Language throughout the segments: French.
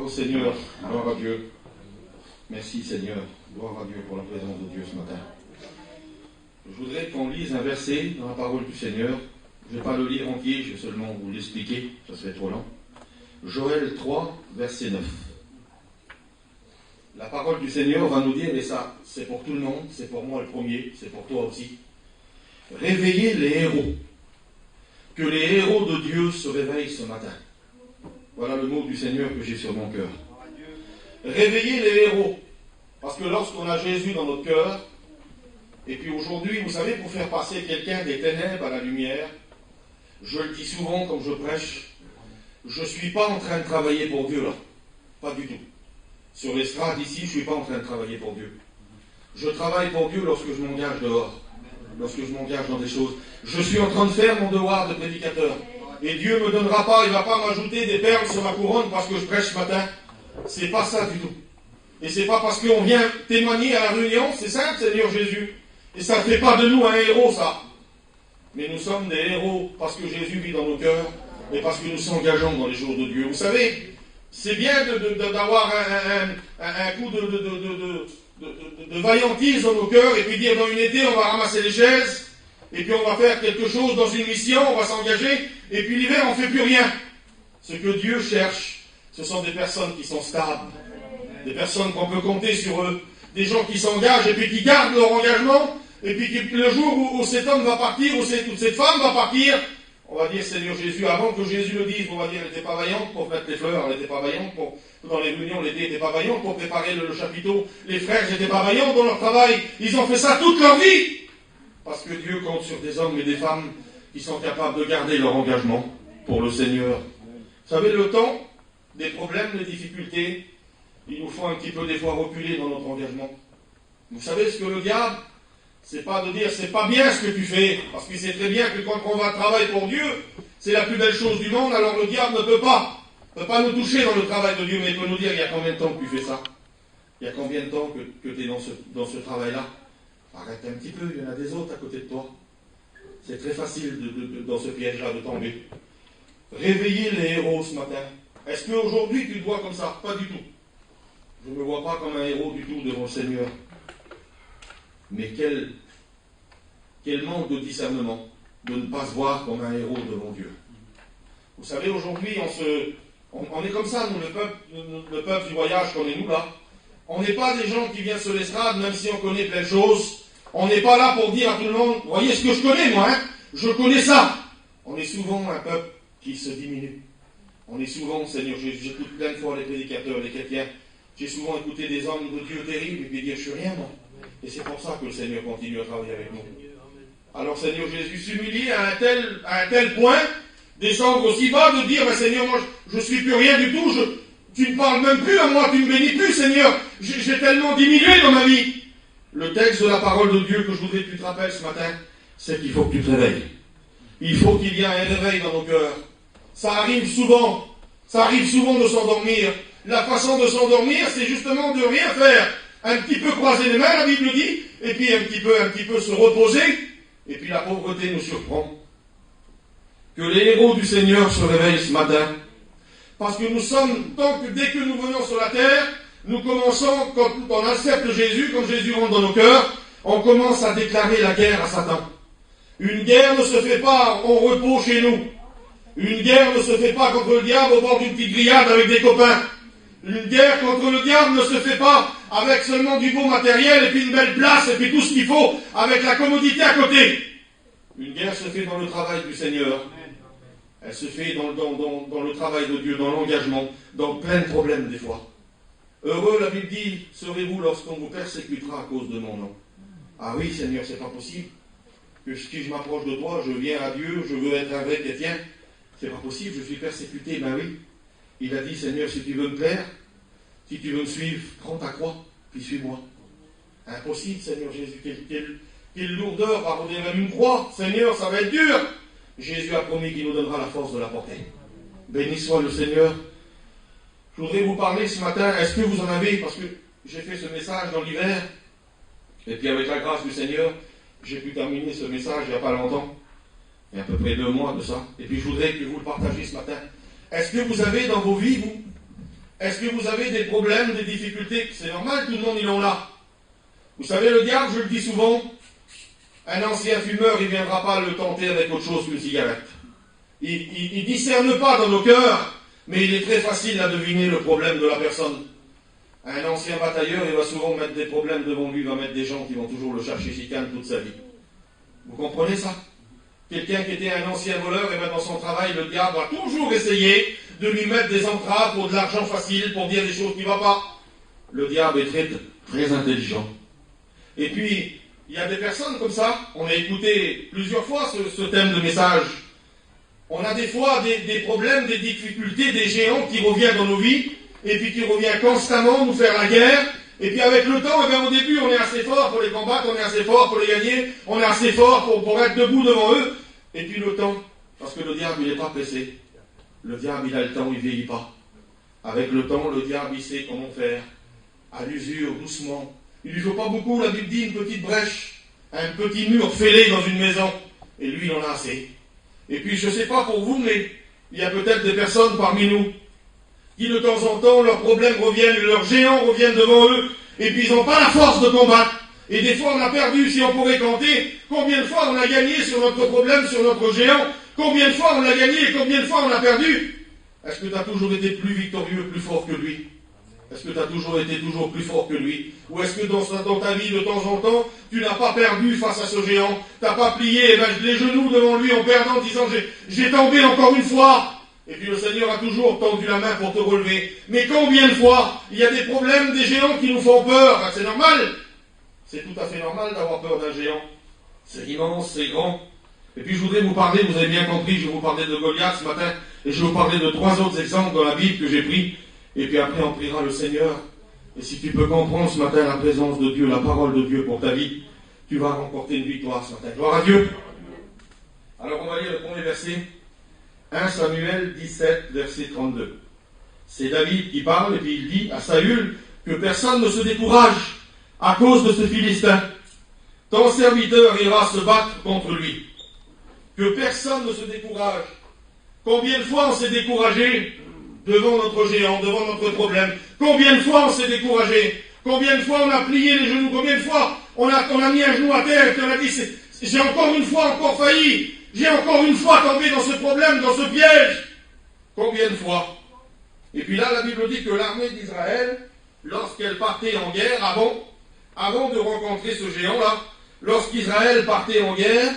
Au Seigneur, gloire à Dieu. Merci Seigneur, gloire à Dieu pour la présence de Dieu ce matin. Je voudrais qu'on lise un verset dans la parole du Seigneur. Je ne vais pas le lire entier, je vais seulement vous l'expliquer, ça serait trop long. Joël 3, verset 9. La parole du Seigneur va nous dire, et ça c'est pour tout le monde, c'est pour moi le premier, c'est pour toi aussi. Réveillez les héros. Que les héros de Dieu se réveillent ce matin. Voilà le mot du Seigneur que j'ai sur mon cœur. Réveillez les héros. Parce que lorsqu'on a Jésus dans notre cœur, et puis aujourd'hui, vous savez, pour faire passer quelqu'un des ténèbres à la lumière, je le dis souvent quand je prêche, je ne suis pas en train de travailler pour Dieu là. Pas du tout. Sur l'estrade ici, je ne suis pas en train de travailler pour Dieu. Je travaille pour Dieu lorsque je m'engage dehors. Lorsque je m'engage dans des choses. Je suis en train de faire mon devoir de prédicateur. Et Dieu ne me donnera pas, il ne va pas m'ajouter des perles sur ma couronne parce que je prêche ce matin. C'est pas ça du tout. Et c'est pas parce qu'on vient témoigner à la réunion, c'est simple, Seigneur Jésus. Et ça ne fait pas de nous un héros, ça. Mais nous sommes des héros parce que Jésus vit dans nos cœurs et parce que nous s'engageons dans les jours de Dieu. Vous savez, c'est bien d'avoir un coup de vaillantise dans nos cœurs et puis dire dans une été, on va ramasser les chaises et puis on va faire quelque chose dans une mission, on va s'engager et puis l'hiver, on ne fait plus rien. Ce que Dieu cherche, ce sont des personnes qui sont stables, des personnes qu'on peut compter sur eux, des gens qui s'engagent et puis qui gardent leur engagement, et puis le jour où cet homme va partir, où cette femme va partir, on va dire Seigneur Jésus, avant que Jésus le dise, on va dire elle n'était pas vaillante pour mettre les fleurs, elle n'était pas vaillante pour, dans les réunions, l'été n'était pas vaillante pour préparer le chapiteau, les frères n'étaient pas vaillants dans leur travail, ils ont fait ça toute leur vie, parce que Dieu compte sur des hommes et des femmes qui sont capables de garder leur engagement pour le Seigneur. Vous savez, le temps des problèmes, des difficultés, il nous faut un petit peu des fois reculer dans notre engagement. Vous savez ce que le diable, c'est pas de dire c'est pas bien ce que tu fais, parce qu'il sait très bien que quand on va travailler pour Dieu, c'est la plus belle chose du monde, alors le diable ne peut pas nous toucher dans le travail de Dieu, mais il peut nous dire il y a combien de temps que tu fais ça? Il y a combien de temps que tu es dans ce travail-là? Arrête un petit peu, il y en a des autres à côté de toi. C'est très facile dans ce piège-là de tomber. Réveillez les héros ce matin. Est-ce qu'aujourd'hui tu te vois comme ça? Pas du tout. Je ne me vois pas comme un héros du tout devant le Seigneur. Mais quel manque de discernement de ne pas se voir comme un héros devant Dieu. Vous savez, aujourd'hui, on est comme ça, nous, le peuple du voyage qu'on est nous là. On n'est pas des gens qui viennent sur l'estrade, même si on connaît plein de choses. On n'est pas là pour dire à tout le monde, voyez ce que je connais, moi, hein, je connais ça. On est souvent un peuple qui se diminue. On est souvent, Seigneur Jésus, j'écoute plein de fois les prédicateurs, les chrétiens. J'ai souvent écouté des hommes de Dieu terribles et puis dire, je suis rien, moi. Et c'est pour ça que le Seigneur continue à travailler avec nous. Alors, Seigneur Jésus, s'humilier à un tel point, descendre aussi bas, de dire, ben, Seigneur, moi, je ne suis plus rien du tout, tu ne parles même plus à moi, tu ne me bénis plus, Seigneur. J'ai tellement diminué dans ma vie. Le texte de la parole de Dieu que je voudrais que tu te rappelles ce matin, c'est qu'il faut que tu te réveilles. Il faut qu'il y ait un réveil dans nos cœurs. Ça arrive souvent de s'endormir. La façon de s'endormir, c'est justement de rien faire. Un petit peu croiser les mains, la Bible dit, et puis un petit peu se reposer, et puis la pauvreté nous surprend. Que les héros du Seigneur se réveillent ce matin. Parce que nous sommes, dès que nous venons sur la terre, nous commençons, quand on accepte Jésus, quand Jésus rentre dans nos cœurs, on commence à déclarer la guerre à Satan. Une guerre ne se fait pas en repos chez nous. Une guerre ne se fait pas contre le diable au bord d'une petite grillade avec des copains. Une guerre contre le diable ne se fait pas avec seulement du beau matériel et puis une belle place et puis tout ce qu'il faut avec la commodité à côté. Une guerre se fait dans le travail du Seigneur. Elle se fait dans le travail de Dieu, dans l'engagement, dans plein de problèmes des fois. Heureux, la Bible dit, serez-vous lorsqu'on vous persécutera à cause de mon nom. Ah oui, Seigneur, c'est pas possible. Que si je m'approche de toi, je viens à Dieu, je veux être un vrai chrétien. C'est pas possible, je suis persécuté. Ben oui. Il a dit, Seigneur, si tu veux me plaire, si tu veux me suivre, prends ta croix, puis suis-moi. Impossible, Seigneur Jésus. Quelle lourdeur à revenir même une croix. Seigneur, ça va être dur. Jésus a promis qu'il nous donnera la force de la porter. Béni soit le Seigneur. Je voudrais vous parler ce matin, est-ce que vous en avez, parce que j'ai fait ce message dans l'hiver, et puis avec la grâce du Seigneur, j'ai pu terminer ce message il n'y a pas longtemps, il y a à peu près 2 mois de ça, et puis je voudrais que vous le partagiez ce matin. Est-ce que vous avez dans vos vies, vous, Est-ce que vous avez des problèmes, des difficultés? C'est normal, tout le monde, ils en a. Vous savez, le diable, je le dis souvent, un ancien fumeur, il ne viendra pas le tenter avec autre chose qu'une cigarette. Il ne discerne pas dans nos cœurs, mais il est très facile à deviner le problème de la personne. Un ancien batailleur, il va souvent mettre des problèmes devant lui, il va mettre des gens qui vont toujours le chercher chicane toute sa vie. Vous comprenez ça? Quelqu'un qui était un ancien voleur, et bien dans son travail, le diable va toujours essayer de lui mettre des entraves pour de l'argent facile, pour dire des choses qui ne vont pas. Le diable est très, très intelligent. Et puis, il y a des personnes comme ça, on a écouté plusieurs fois ce thème de message. On a des fois des problèmes, des difficultés, des géants qui reviennent dans nos vies, et puis qui reviennent constamment nous faire la guerre. Et puis avec le temps, au début, on est assez fort pour les combattre, on est assez fort pour les gagner, on est assez fort pour être debout devant eux. Et puis le temps, parce que le diable, il n'est pas pressé. Le diable, il a le temps, il ne vieillit pas. Avec le temps, le diable, il sait comment faire. À l'usure, doucement. Il ne lui faut pas beaucoup, la Bible dit, une petite brèche, un petit mur fêlé dans une maison. Et lui, il en a assez. Et puis, je ne sais pas pour vous, mais il y a peut-être des personnes parmi nous qui, de temps en temps, leurs problèmes reviennent, leurs géants reviennent devant eux, et puis ils n'ont pas la force de combattre. Et des fois, on a perdu, si on pourrait compter, combien de fois on a gagné sur notre problème, sur notre géant, combien de fois on a gagné et combien de fois on a perdu. Est-ce que tu as toujours été plus victorieux, plus fort que lui? Est-ce que tu as toujours été toujours plus fort que lui? Ou est-ce que dans ta vie, de temps en temps, tu n'as pas perdu face à ce géant? Tu n'as pas plié les genoux devant lui en perdant, en disant j'ai tombé encore une fois. Et puis le Seigneur a toujours tendu la main pour te relever. Mais combien de fois il y a des problèmes, des géants qui nous font peur? Ben, c'est normal. C'est tout à fait normal d'avoir peur d'un géant. C'est immense, c'est grand. Et puis je voudrais vous parler, vous avez bien compris, je vais vous parler de Goliath ce matin, et je vais vous parler de 3 autres exemples dans la Bible que j'ai pris. Et puis après on priera le Seigneur. Et si tu peux comprendre ce matin la présence de Dieu, la parole de Dieu pour ta vie, tu vas remporter une victoire ce matin. Gloire à Dieu. Alors on va lire le premier verset. 1 Samuel 17, verset 32. C'est David qui parle, et puis il dit à Saül que personne ne se décourage à cause de ce Philistin. Ton serviteur ira se battre contre lui. Que personne ne se décourage. Combien de fois on s'est découragé devant notre géant, devant notre problème? Combien de fois on s'est découragé? Combien de fois on a plié les genoux? Combien de fois on a mis un genou à terre et on a dit j'ai encore une fois encore failli? J'ai encore une fois tombé dans ce problème, dans ce piège. Combien de fois? Et puis là, la Bible dit que l'armée d'Israël, lorsqu'elle partait en guerre, avant de rencontrer ce géant-là, lorsqu'Israël partait en guerre,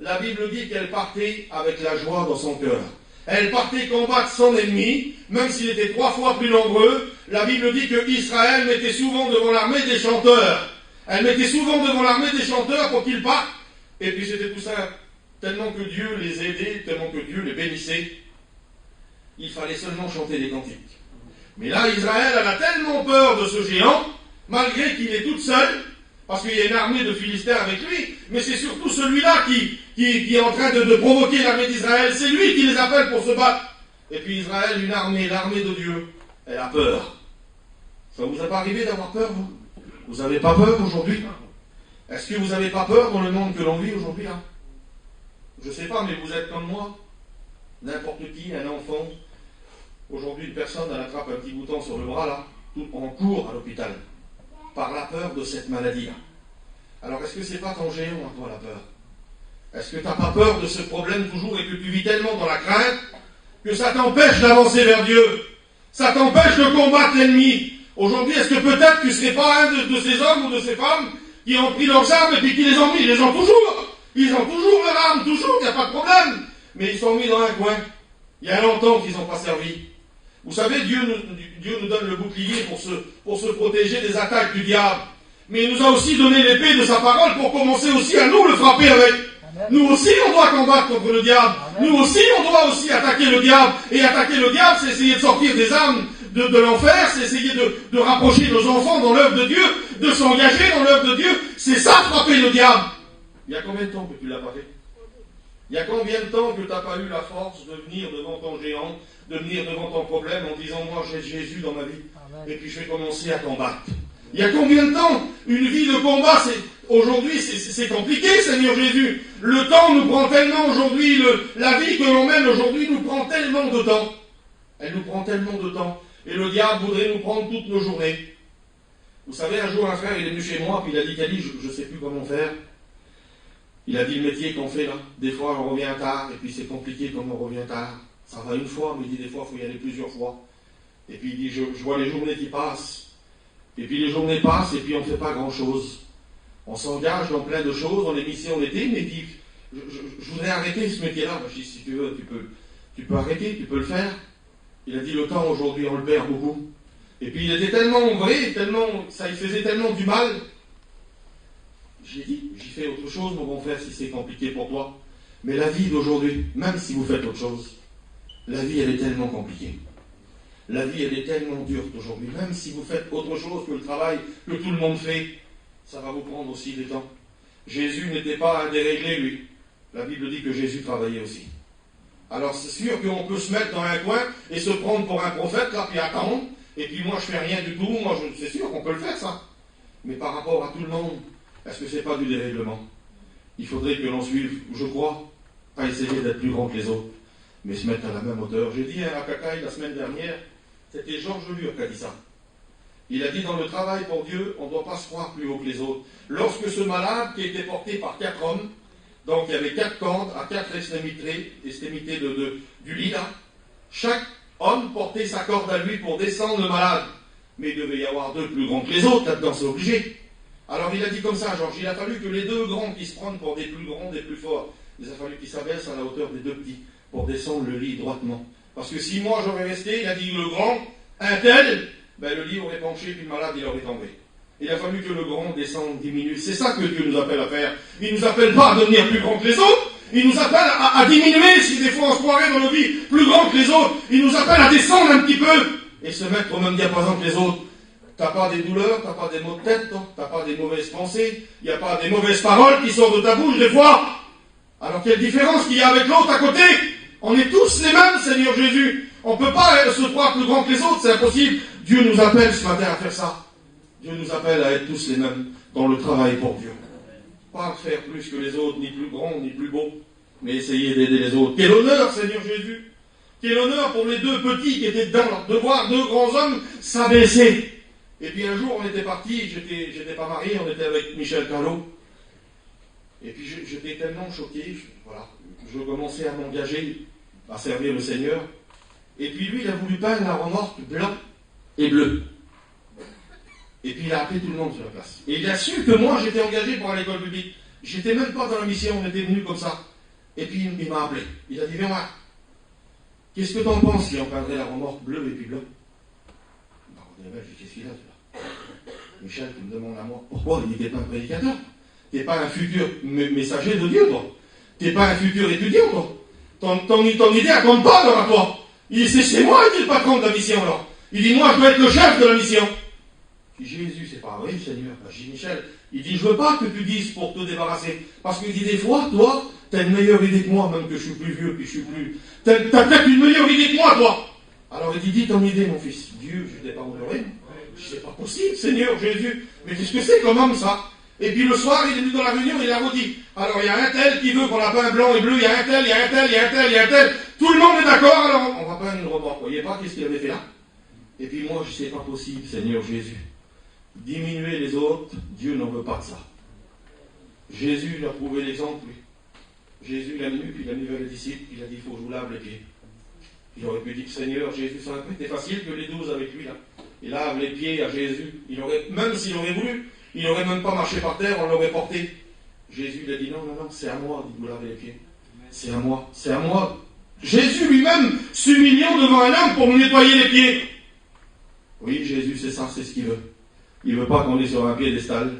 la Bible dit qu'elle partait avec la joie dans son cœur. Elle partait combattre son ennemi, même s'il était 3 fois plus nombreux. La Bible dit que Israël mettait souvent devant l'armée des chanteurs. Elle mettait souvent devant l'armée des chanteurs pour qu'ils partent. Et puis c'était tout simple. Tellement que Dieu les aidait, tellement que Dieu les bénissait, il fallait seulement chanter des cantiques. Mais là, Israël, elle a tellement peur de ce géant, malgré qu'il est tout seul, parce qu'il y a une armée de Philistins avec lui, mais c'est surtout celui-là qui est en train de provoquer l'armée d'Israël. C'est lui qui les appelle pour se battre. Et puis Israël, une armée, l'armée de Dieu, elle a peur. Ça vous a pas arrivé d'avoir peur, vous? Vous n'avez pas peur aujourd'hui? Est-ce que vous n'avez pas peur dans le monde que l'on vit aujourd'hui, là? Je ne sais pas, mais vous êtes comme moi. N'importe qui, un enfant. Aujourd'hui, une personne, elle attrape un petit bouton sur le bras, là. On court à l'hôpital. Par la peur de cette maladie-là. Alors, est-ce que c'est pas ton géant, toi, la peur? Est-ce que tu n'as pas peur de ce problème toujours et que tu vis tellement dans la crainte que ça t'empêche d'avancer vers Dieu? Ça t'empêche de combattre l'ennemi. Aujourd'hui, est-ce que peut-être tu ne serais pas un de ces hommes ou de ces femmes qui ont pris leurs armes et puis qui les ont mis? Ils les ont toujours. Ils ont toujours leurs armes, toujours, il n'y a pas de problème. Mais ils sont mis dans un coin. Il y a longtemps qu'ils n'ont pas servi. Vous savez, Dieu nous donne le bouclier pour se protéger des attaques du diable. Mais il nous a aussi donné l'épée de sa parole pour commencer aussi à nous le frapper avec. Nous aussi, on doit combattre contre le diable. Nous aussi, on doit aussi attaquer le diable. Et attaquer le diable, c'est essayer de sortir des armes de l'enfer, c'est essayer de rapprocher nos enfants dans l'œuvre de Dieu, de s'engager dans l'œuvre de Dieu. C'est ça, frapper le diable. Il y a combien de temps que tu l'as pas fait? Il y a combien de temps que tu n'as pas eu la force de venir devant ton géant, de venir devant ton problème en disant moi j'ai Jésus dans ma vie, et puis je vais commencer à combattre? Il y a combien de temps? Une vie de combat, aujourd'hui c'est compliqué, Seigneur Jésus. Le temps nous prend tellement aujourd'hui, la vie que l'on mène aujourd'hui nous prend tellement de temps. Elle nous prend tellement de temps. Et le diable voudrait nous prendre toutes nos journées. Vous savez, un jour, un frère, il est venu chez moi, puis il a dit, Cali, je ne sais plus comment faire. Il a dit, le métier qu'on fait là, des fois on revient tard, et puis c'est compliqué comme on revient tard. Ça va une fois, mais il dit, des fois, il faut y aller plusieurs fois. Et puis il dit, je vois les journées qui passent. Et puis les journées passent, et puis on ne fait pas grand-chose. On s'engage dans plein de choses, on est mis ici, on était, mais il dit, je voudrais arrêter ce métier-là. Je dis, si tu veux, tu peux arrêter, tu peux le faire. Il a dit, le temps aujourd'hui, on le perd beaucoup. Et puis il était tellement vrai, ça lui faisait tellement du mal. J'ai dit, j'y fais autre chose, mon bon frère, si c'est compliqué pour toi. Mais la vie d'aujourd'hui, même si vous faites autre chose, la vie, elle est tellement compliquée. La vie, elle est tellement dure aujourd'hui. Même si vous faites autre chose que le travail que tout le monde fait, ça va vous prendre aussi des temps. Jésus n'était pas un déréglé, lui. La Bible dit que Jésus travaillait aussi. Alors c'est sûr qu'on peut se mettre dans un coin et se prendre pour un prophète, là, puis attendre, et puis moi je fais rien du tout, c'est sûr qu'on peut le faire, ça. Mais par rapport à tout le monde, est-ce que c'est pas du dérèglement? Il faudrait que l'on suive, je crois, pas essayer d'être plus grand que les autres, mais se mettre à la même hauteur. J'ai dit à Cacaille la semaine dernière, c'était Georges Lure qui a dit ça. Il a dit, dans le travail pour Dieu, on ne doit pas se croire plus haut que les autres. Lorsque ce malade, qui était porté par 4 hommes, donc il y avait 4 cordes à 4 extrémités du lit là, chaque homme portait sa corde à lui pour descendre le malade. Mais il devait y avoir 2 plus grands que les autres, là-dedans c'est obligé. Alors il a dit comme ça, Georges, il a fallu que les 2 grands qui se prennent pour des plus grands, des plus forts, il a fallu qu'ils s'abaissent à la hauteur des 2 petits, pour descendre le lit droitement. Parce que si moi j'aurais resté, il a dit le grand, un tel, ben le lit aurait penché, puis le malade il aurait tombé. Il a fallu que le grand descende, diminue. C'est ça que Dieu nous appelle à faire. Il ne nous appelle pas à devenir plus grand que les autres. Il nous appelle à diminuer, si des fois on se croirait dans nos vies plus grand que les autres. Il nous appelle à descendre un petit peu et se mettre au même diapason que les autres. T'as pas des douleurs, t'as pas des maux de tête, t'as pas des mauvaises pensées, il n'y a pas des mauvaises paroles qui sortent de ta bouche des fois. Alors quelle différence qu'il y a avec l'autre à côté? On est tous les mêmes, Seigneur Jésus. On ne peut pas se croire plus grand que les autres, c'est impossible. Dieu nous appelle ce matin à faire ça. Dieu nous appelle à être tous les mêmes dans le travail pour Dieu. Pas faire plus que les autres, ni plus grand, ni plus beau, mais essayer d'aider les autres. Quel honneur, Seigneur Jésus! Quel honneur pour les 2 petits qui étaient dedans, de voir 2 grands hommes s'abaisser. Et puis un jour, on était partis, j'étais pas marié, on était avec Michel Carlot. Et puis j'étais tellement choqué, je commençais à m'engager à servir le Seigneur. Et puis lui, il a voulu peindre la remorque blanc et bleu. Et puis il a appelé tout le monde sur la place. Et il a su que moi, j'étais engagé pour l'école publique. J'étais même pas dans la mission, on était venus comme ça. Et puis il m'a appelé. Il a dit, viens voir. Qu'est-ce que t'en penses si on peindrait la remorque bleue et puis blanc? J'ai dit, qu'est-ce qu'il a, tu vois? Michel, tu me demandes à moi, pourquoi? Il n'était pas un prédicateur. T'es pas un futur messager de Dieu, toi. T'es pas un futur étudiant, toi. Ton idée, elle compte pas, alors, à toi. Il dit, c'est moi qui est le patron de la mission, alors. Il dit, moi, je dois être le chef de la mission. Je dis, Jésus, c'est pas vrai, Seigneur. Je dis, Michel, il dit, je veux pas que tu dises pour te débarrasser. Parce qu'il dit, des fois, toi, t'as une meilleure idée que moi, même que je suis plus vieux, puis je suis plus... T'as peut-être une meilleure idée que moi, toi. Alors il dit, dis ton idée, mon fils. Dieu, je n'ai pas honoré. Je dis, c'est pas possible, Seigneur Jésus. Mais qu'est-ce que c'est comme homme, ça? Et puis le soir, il est venu dans la réunion, il a redit. Alors il y a un tel qui veut qu'on la peint blanc et bleu, il y a un tel, il y a un tel, il y a un tel, il y a un tel. Tout le monde est d'accord, alors on va peindre une remorque. Vous voyez pas qu'est-ce qu'il avait fait là? Et puis moi, je sais pas possible, Seigneur Jésus. Diminuer les autres, Dieu n'en veut pas de ça. Jésus il a prouvé l'exemple, lui. Jésus l'a venu, puis il a mis vers les disciples, il a dit, il faut que je vous lave les pieds. Il aurait pu dire, Seigneur Jésus, ça aurait été facile que les 12 avec lui, là. Il lave les pieds à Jésus. Il aurait, même s'il aurait voulu, il n'aurait même pas marché par terre, on l'aurait porté. Jésus, il a dit, non, c'est à moi de vous laver les pieds. C'est à moi, c'est à moi. Jésus lui-même s'humiliant devant un homme pour nous nettoyer les pieds. Oui, Jésus, c'est ça, c'est ce qu'il veut. Il ne veut pas qu'on est sur un piédestal,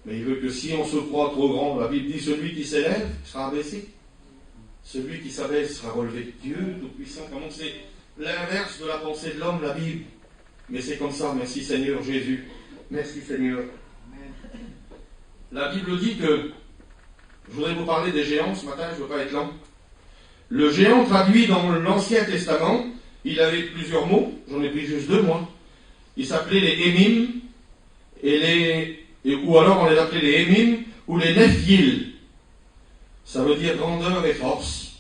mais il veut que si on se croit trop grand, la Bible dit, celui qui s'élève sera abaissé. Celui qui s'abaisse sera relevé. Dieu Tout-Puissant, comment c'est l'inverse de la pensée de l'homme, la Bible. Mais c'est comme ça, merci Seigneur Jésus. Merci Seigneur. La Bible dit que, je voudrais vous parler des géants ce matin, je ne veux pas être lent. Le géant traduit dans l'Ancien Testament, il avait plusieurs mots, j'en ai pris juste 2 moi. Il s'appelait les Hémim, ou alors on les appelait les Hémim, ou les Nephil. Ça veut dire grandeur et force.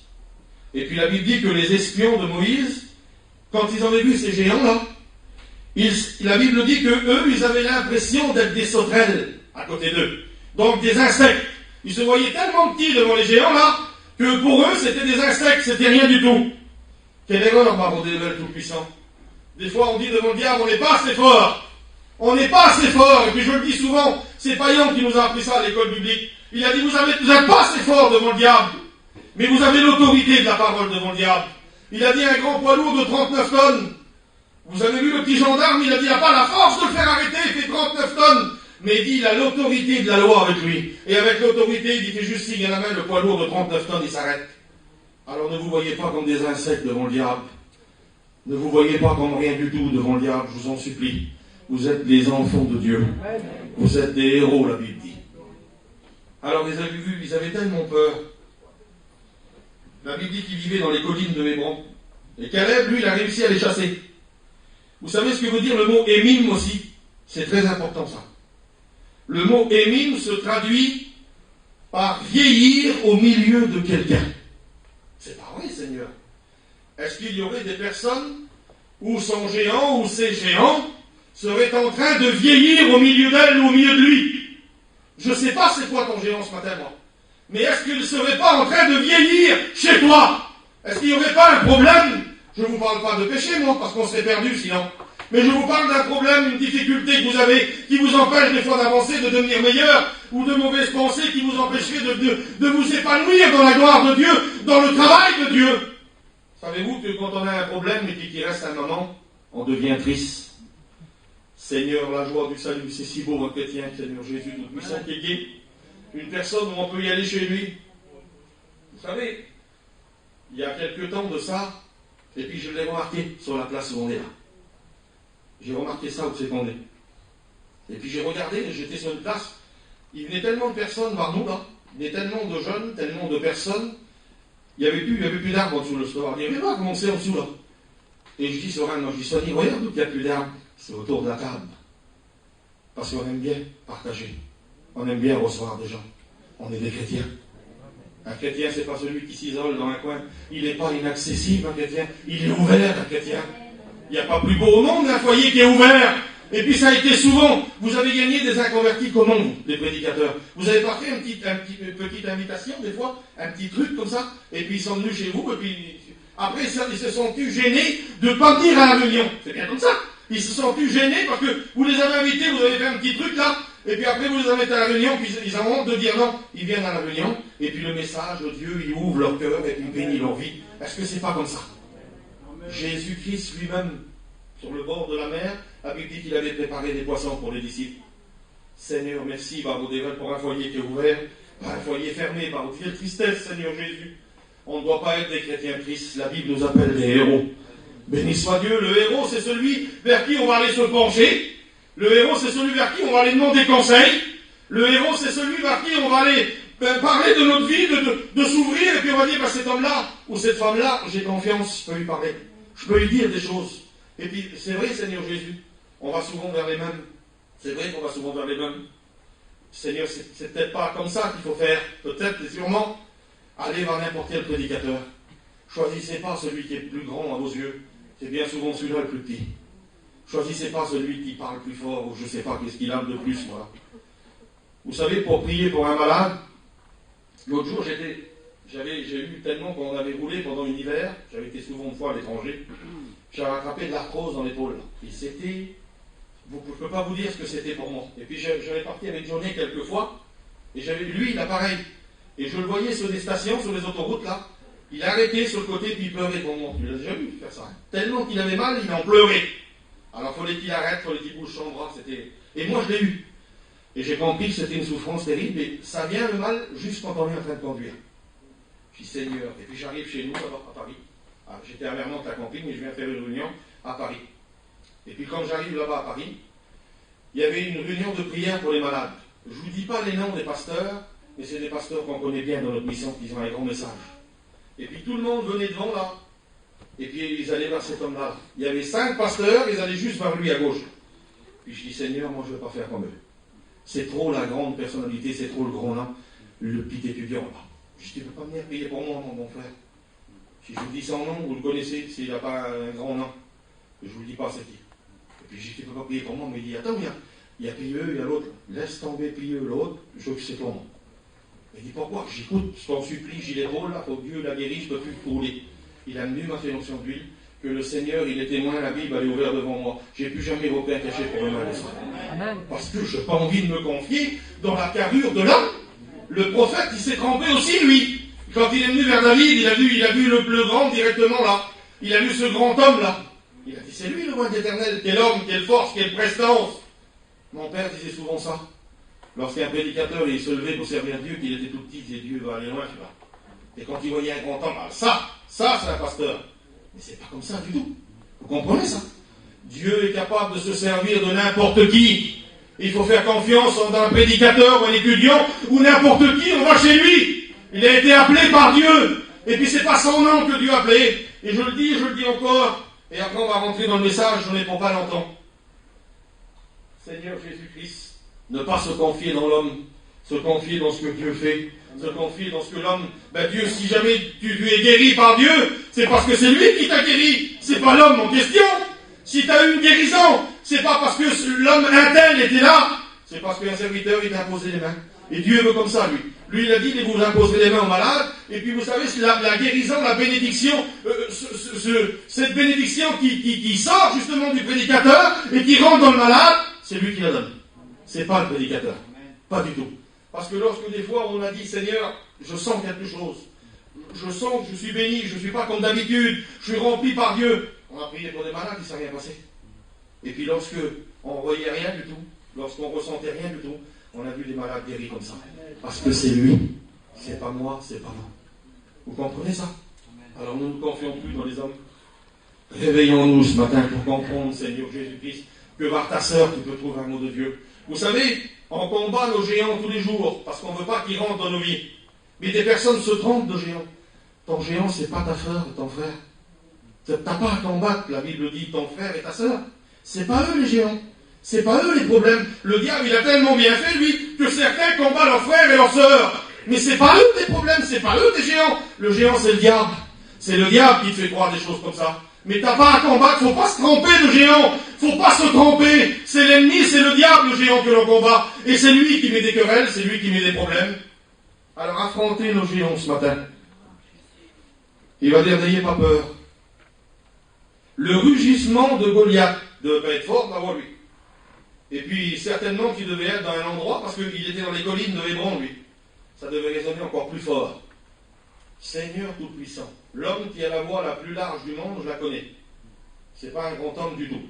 Et puis la Bible dit que les espions de Moïse, quand ils avaient vu ces géants-là, La Bible dit que eux, ils avaient l'impression d'être des sauterelles à côté d'eux. Donc des insectes. Ils se voyaient tellement petits devant les géants là, que pour eux, c'était des insectes, c'était rien du tout. Quelle erreur, baron des tout-puissant. Des fois, on dit devant le diable, on n'est pas assez fort. On n'est pas assez fort. Et puis je le dis souvent, c'est Payan qui nous a appris ça à l'école biblique. Il a dit, vous n'êtes pas assez fort devant le diable. Mais vous avez l'autorité de la parole devant le diable. Il a dit un grand poids lourd de 39 tonnes. Vous avez vu le petit gendarme, il a dit, il n'a pas la force de le faire arrêter, il fait 39 tonnes. Mais il dit, il a l'autorité de la loi avec lui. Et avec l'autorité, il dit, fait juste signe à la main, le poids lourd de 39 tonnes, il s'arrête. Alors ne vous voyez pas comme des insectes devant le diable. Ne vous voyez pas comme rien du tout devant le diable, je vous en supplie. Vous êtes des enfants de Dieu. Vous êtes des héros, la Bible dit. Alors les avez vus, ils avaient tellement peur. La Bible dit qu'ils vivaient dans les collines de Hébron. Et Caleb, lui, il a réussi à les chasser. Vous savez ce que veut dire le mot émime aussi? C'est très important ça. Le mot émime se traduit par vieillir au milieu de quelqu'un. C'est pas vrai, Seigneur. Est-ce qu'il y aurait des personnes où son géant ou ses géants seraient en train de vieillir au milieu d'elle ou au milieu de lui? Je ne sais pas c'est quoi ton géant ce matin, moi. Mais est-ce qu'il ne serait pas en train de vieillir chez toi? Est-ce qu'il n'y aurait pas un problème? Je ne vous parle pas de péché, moi, parce qu'on serait perdu sinon. Mais je vous parle d'un problème, une difficulté que vous avez, qui vous empêche des fois d'avancer, de devenir meilleur, ou de mauvaises pensées qui vous empêcheraient de vous épanouir dans la gloire de Dieu, dans le travail de Dieu. Savez-vous que quand on a un problème et qu'il reste un moment, on devient triste. Seigneur, la joie du salut, c'est si beau un chrétien, Seigneur Jésus tout-puissant qui est gai. Une personne où on peut y aller chez lui. Vous savez, il y a quelque temps de ça, et puis je l'ai remarqué sur la place où on est là. J'ai remarqué ça où c'est qu'on est. Et puis j'ai regardé, j'étais sur une place, il venait tellement de personnes par nous là, il venait tellement de jeunes, tellement de personnes, il n'y avait plus d'arbres en dessous le soir. Il n'y avait pas comment c'est en dessous là. Et je dis sur un, je dis Sonny, regarde où il n'y a plus d'arbres. C'est autour de la table. Parce qu'on aime bien partager. On aime bien recevoir des gens. On est des chrétiens. Un chrétien, c'est pas celui qui s'isole dans un coin. Il n'est pas inaccessible, un chrétien. Il est ouvert, un chrétien. Il n'y a pas plus beau au monde qu'un foyer qui est ouvert. Et puis ça a été souvent, vous avez gagné des inconvertis comment vous, les prédicateurs? Vous avez pas fait une petite invitation, des fois, un petit truc comme ça, et puis ils sont venus chez vous, et puis après ils se sont plus gênés de ne pas venir à la réunion. C'est bien comme ça. Ils se sont plus gênés parce que vous les avez invités, vous avez fait un petit truc là, et puis après vous les avez à la réunion, puis ils ont honte de dire non, ils viennent à la réunion, et puis le message de Dieu, il ouvre leur cœur et il bénit leur vie. Est-ce que c'est pas comme ça? Jésus-Christ lui-même, sur le bord de la mer, la Bible dit qu'il avait préparé des poissons pour les disciples. Seigneur, merci, Barodével, pour un foyer qui est ouvert, pas un foyer fermé, par quelle tristesse, Seigneur Jésus. On ne doit pas être des chrétiens tristes, la Bible nous appelle des héros. Béni soit Dieu, le héros c'est celui vers qui on va aller se pencher, le héros c'est celui vers qui on va aller demander conseil, le héros c'est celui vers qui on va aller parler de notre vie, de s'ouvrir, et puis on va dire, cet homme-là, ou cette femme-là, j'ai confiance, je peux lui parler, je peux lui dire des choses. Et puis, c'est vrai, Seigneur Jésus, on va souvent vers les mêmes. C'est vrai qu'on va souvent vers les mêmes. Seigneur, c'est peut-être pas comme ça qu'il faut faire. Peut-être, sûrement, allez vers n'importe quel prédicateur. Choisissez pas celui qui est le plus grand à vos yeux. C'est bien souvent celui-là le plus petit. Choisissez pas celui qui parle plus fort, ou je ne sais pas qu'est-ce qu'il a de plus, voilà. Vous savez, pour prier pour un malade, l'autre jour, j'ai eu tellement qu'on avait roulé pendant un hiver, j'avais été souvent une fois à l'étranger, j'avais attrapé de l'arthrose dans l'épaule. Et c'était, je ne peux pas vous dire ce que c'était pour moi. Et puis j'avais parti avec Johnny quelques fois, et j'avais lui, il a pareil. Et je le voyais sur des stations, sur les autoroutes là, il arrêtait sur le côté, puis il pleurait pour moi. Il a déjà vu faire ça. Tellement qu'il avait mal, il en pleurait. Alors il fallait qu'il arrête, il fallait qu'il bouge son bras, c'était... Et moi je l'ai eu. Et j'ai compris que c'était une souffrance terrible, et ça vient le mal juste quand on est en train de conduire. Je dis Seigneur, et puis j'arrive chez nous, d'abord à Paris. Ah, j'étais à Vernon de la campagne, mais je viens faire une réunion à Paris. Et puis quand j'arrive là-bas à Paris, il y avait une réunion de prière pour les malades. Je ne vous dis pas les noms des pasteurs, mais c'est des pasteurs qu'on connaît bien dans notre mission, qui ont un grand message. Et puis tout le monde venait devant là, et puis ils allaient vers cet homme-là. Il y avait 5 pasteurs, ils allaient juste vers lui à gauche. Puis je dis Seigneur, moi je ne vais pas faire comme eux. C'est trop la grande personnalité, c'est trop le grand nom, le petit étudiant là. Je dis, tu ne peux pas venir prier pour moi, mon frère. Si je vous dis son nom, vous le connaissez, s'il n'a pas un grand nom. Je ne vous le dis pas, c'est qui. Et puis j'ai dit, tu peux pas prier pour moi, mais il dit, attends, il y a Pieux, il y a l'autre. Laisse tomber Pieux, l'autre, je veux que c'est pour moi. Il dit, pourquoi? J'écoute, je t'en supplie, j'ai l'épaule, là, faut que Dieu la guérisse, je peux plus rouler. Il a venu, m'a fait l'onction d'huile, que le Seigneur, il est témoin, la Bible, elle est ouverte devant moi. J'ai plus jamais vos pères cachés pour le mal. Parce que je n'ai pas envie de me confier dans la carrure de l'homme. Le prophète, il s'est trempé aussi, lui. Quand il est venu vers David, il a vu le grand directement là. Il a vu ce grand homme là. Il a dit, c'est lui le roi d'éternel. Quel homme, quelle force, quelle prestance. Mon père disait souvent ça. Lorsqu'un prédicateur il se levait pour servir Dieu, qu'il était tout petit, il disait, Dieu va aller loin, tu vois. Et quand il voyait un grand homme, ça c'est un pasteur. Mais c'est pas comme ça du tout. Vous comprenez ça? Dieu est capable de se servir de n'importe qui. Il faut faire confiance en un prédicateur ou un étudiant ou n'importe qui, on va chez lui. Il a été appelé par Dieu. Et puis c'est pas son nom que Dieu a appelé. Et je le dis encore. Et après on va rentrer dans le message, je n'en ai pour pas longtemps. Seigneur Jésus-Christ, ne pas se confier dans l'homme, se confier dans ce que Dieu fait, se confier dans ce que l'homme... Dieu, si jamais tu es guéri par Dieu, c'est parce que c'est lui qui t'a guéri. C'est pas l'homme en question. Si tu as eu une guérison, c'est pas parce que l'homme interne était là, c'est parce qu'un serviteur, il t'a imposé les mains. Et Dieu veut comme ça, lui. Lui, il a dit, vous imposerez les mains aux malades, et puis vous savez, la guérison, la bénédiction, cette bénédiction qui sort justement du prédicateur, et qui rentre dans le malade, c'est lui qui la donne. C'est pas le prédicateur. Pas du tout. Parce que lorsque des fois, on a dit, Seigneur, je sens quelque chose. Je sens que je suis béni, je ne suis pas comme d'habitude, je suis rempli par Dieu. On a prié pour des malades, il ne s'est rien passé. Et puis lorsque on ne voyait rien du tout, lorsqu'on ne ressentait rien du tout, on a vu des malades guéris comme ça. Parce que c'est lui, c'est pas moi, c'est pas moi. Vous comprenez ça? Alors nous ne nous confions plus dans les hommes. Réveillons-nous ce matin pour comprendre, Seigneur Jésus-Christ, que par ta sœur, tu peux trouver un mot de Dieu. Vous savez, on combat nos géants tous les jours, parce qu'on ne veut pas qu'ils rentrent dans nos vies. Mais des personnes se trompent de géants. Ton géant, c'est pas ta sœur et ton frère. Tu n'as pas à combattre, la Bible dit, ton frère et ta sœur. C'est pas eux les géants. C'est pas eux les problèmes. Le diable, il a tellement bien fait, lui, que certains combattent leurs frères et leurs sœurs. Mais c'est pas eux les problèmes, c'est pas eux les géants. Le géant, c'est le diable. C'est le diable qui te fait croire des choses comme ça. Mais t'as pas à combattre, faut pas se tromper de géant. Faut pas se tromper. C'est l'ennemi, c'est le diable, le géant que l'on combat. Et c'est lui qui met des querelles, c'est lui qui met des problèmes. Alors affrontez nos géants ce matin. Il va dire, n'ayez pas peur. Le rugissement de Goliath devait pas être fort d'avoir lui. Et puis, certainement qu'il devait être dans un endroit, parce qu'il était dans les collines de Hébron, lui. Ça devait résonner encore plus fort. Seigneur Tout-Puissant, l'homme qui a la voix la plus large du monde, je la connais. C'est pas un grand homme du tout.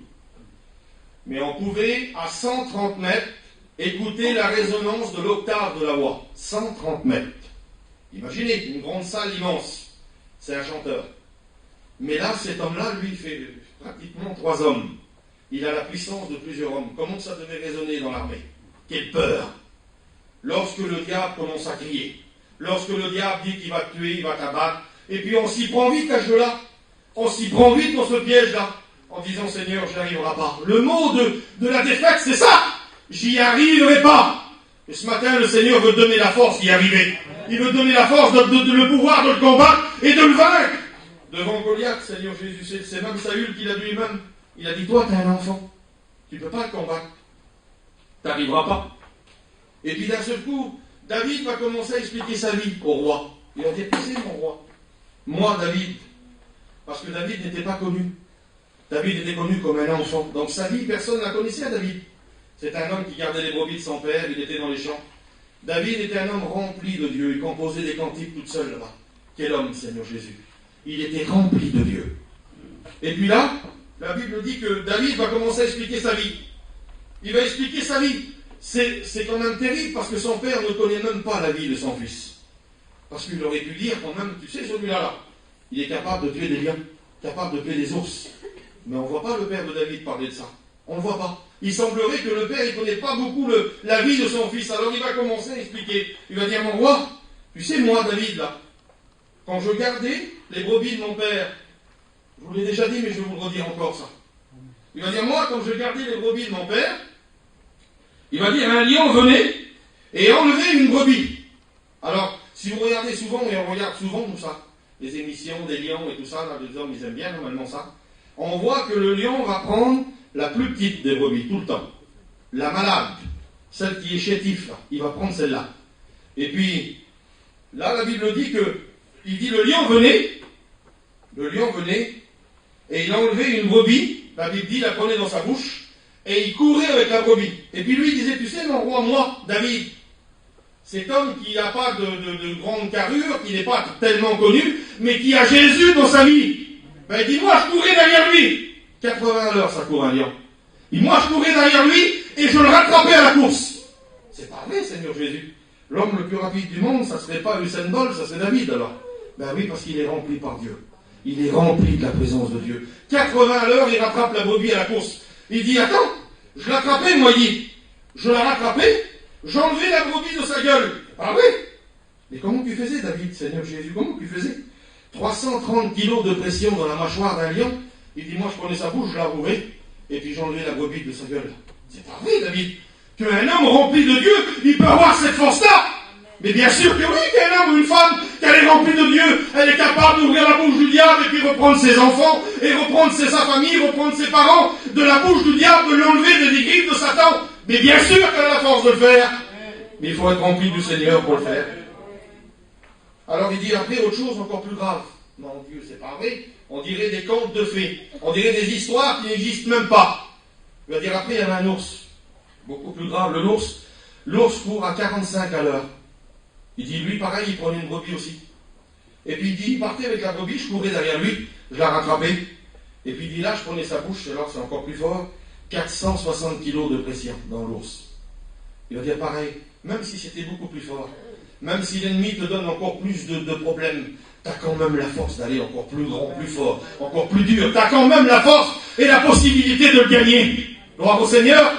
Mais on pouvait, à 130 mètres, écouter la résonance de l'octave de la voix. 130 mètres. Imaginez, une grande salle immense. C'est un chanteur. Mais là, cet homme-là, lui, il fait pratiquement 3 hommes. Il a la puissance de plusieurs hommes. Comment ça devait résonner dans l'armée? Quelle peur! Lorsque le diable commence à crier, lorsque le diable dit qu'il va te tuer, il va t'abattre, et puis on s'y prend vite à ce jeu-là. On s'y prend vite dans ce piège-là, en disant, Seigneur, j'y arriverai pas. Le mot de la défaite, c'est ça! J'y arriverai pas! Et ce matin, le Seigneur veut donner la force d'y arriver. Il veut donner la force, de le pouvoir de le combattre et de le vaincre. Devant Goliath, Seigneur Jésus, c'est même Saül qui l'a dit lui-même. Il a dit, toi, tu es un enfant. Tu ne peux pas le combattre. Tu n'arriveras pas. Et puis d'un seul coup, David va commencer à expliquer sa vie au roi. Il va dire, qui c'est mon roi? Moi, David. Parce que David n'était pas connu. David était connu comme un enfant. Donc sa vie, personne ne la connaissait à David. C'est un homme qui gardait les brebis de son père, il était dans les champs. David était un homme rempli de Dieu, il composait des cantiques tout seul là-bas. Quel homme, Seigneur Jésus. Il était rempli de Dieu. Et puis là, la Bible dit que David va commencer à expliquer sa vie. Il va expliquer sa vie. C'est quand même terrible parce que son père ne connaît même pas la vie de son fils. Parce qu'il aurait pu dire quand même, tu sais, celui-là, il est capable de tuer des lions, capable de tuer des ours. Mais on ne voit pas le père de David parler de ça. On ne le voit pas. Il semblerait que le père ne connaît pas beaucoup la vie de son fils. Alors il va commencer à expliquer. Il va dire, mon roi, tu sais, moi, David, là, quand je gardais les brebis de mon père, je vous l'ai déjà dit, mais je vais vous le redire encore ça. Il va dire, moi, quand je gardais les brebis de mon père, il va dire, un lion venait et enlevait une brebis. Alors, si vous regardez souvent, et on regarde souvent tout ça, les émissions des lions et tout ça, là, les hommes, ils aiment bien normalement ça, on voit que le lion va prendre la plus petite des brebis, tout le temps. La malade, celle qui est chétif, là, il va prendre celle-là. Et puis, là, la Bible dit que, il dit le lion venait, et il enlevait une brebis, la Bible dit, il la prenait dans sa bouche, et il courait avec la brebis. Et puis lui, il disait, tu sais, mon roi, moi, David, cet homme qui n'a pas de grande carrure, qui n'est pas tellement connu, mais qui a Jésus dans sa vie. Ben, il dit, moi, je courais derrière lui. 80 à l'heure, ça court un lion. Et moi, je courais derrière lui, et je le rattrapais à la course. C'est pas vrai, Seigneur Jésus. L'homme le plus rapide du monde, ça ne serait pas Usain Bolt, ça serait David, alors. Ben oui, parce qu'il est rempli par Dieu. Il est rempli de la présence de Dieu. 80 à l'heure, il rattrape la brebis à la course. Il dit, attends, je l'attrapais, moi, il dit. Je la rattrapais, j'enlevais la brebis de sa gueule. Ah oui. Mais comment tu faisais, David, Seigneur Jésus, comment tu faisais? 330 kilos de pression dans la mâchoire d'un lion. Il dit, moi, je prenais sa bouche, je la rouvrais, et puis j'enlevais la brebis de sa gueule. C'est pas vrai, David. Qu'un homme rempli de Dieu, il peut avoir cette force-là. Mais bien sûr que oui, qu'un homme ou une femme, qu'elle est remplie de Dieu, elle est capable d'ouvrir la bouche du diable et puis reprendre ses enfants, et reprendre sa famille, reprendre ses parents de la bouche du diable, de l'enlever des griffes de Satan. Mais bien sûr qu'elle a la force de le faire. Mais il faut être rempli du Seigneur pour le faire. Alors il dit après autre chose encore plus grave. Mon Dieu, c'est pas vrai. On dirait des contes de fées. On dirait des histoires qui n'existent même pas. Il va dire après, il y avait un ours. Beaucoup plus grave, le l'ours. L'ours court à 45 à l'heure. Il dit, lui, pareil, il prenait une brebis aussi. Et puis il dit, il partait avec la brebis, je courais derrière lui, je la rattrapais. Et puis il dit, là, je prenais sa bouche, alors c'est encore plus fort, 460 kilos de pression dans l'ours. Il va dire pareil, même si c'était beaucoup plus fort, même si l'ennemi te donne encore plus de problèmes, tu as quand même la force d'aller encore plus grand, plus fort, encore plus dur. Tu as quand même la force et la possibilité de le gagner. Gloire au Seigneur.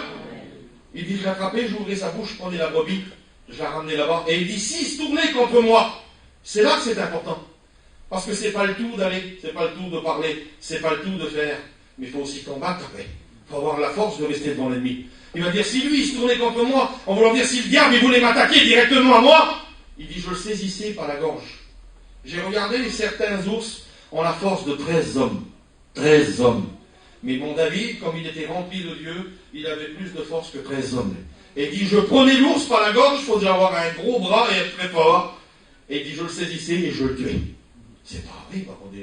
Il dit, je l'attrapais, j'ouvrais sa bouche, je prenais la brebis, je la ramenais là-bas. Et il dit, s'il se tournait contre moi, c'est là que c'est important. Parce que c'est pas le tout d'aller, c'est pas le tout de parler, c'est pas le tout de faire. Mais il faut aussi combattre après. Il faut avoir la force de rester devant l'ennemi. Il va dire, si lui, il se tournait contre moi, en voulant dire, si le diable, il voulait m'attaquer directement à moi, il dit, je le saisissais par la gorge. J'ai regardé, certains ours ont la force de 13 hommes. 13 hommes. Mais mon David, comme il était rempli de Dieu, il avait plus de force que 13 hommes. Et il dit, je prenais l'ours par la gorge, il faisait avoir un gros bras et être très fort. Et il dit, je le saisissais et je le tuais. C'est pas vrai, par contre,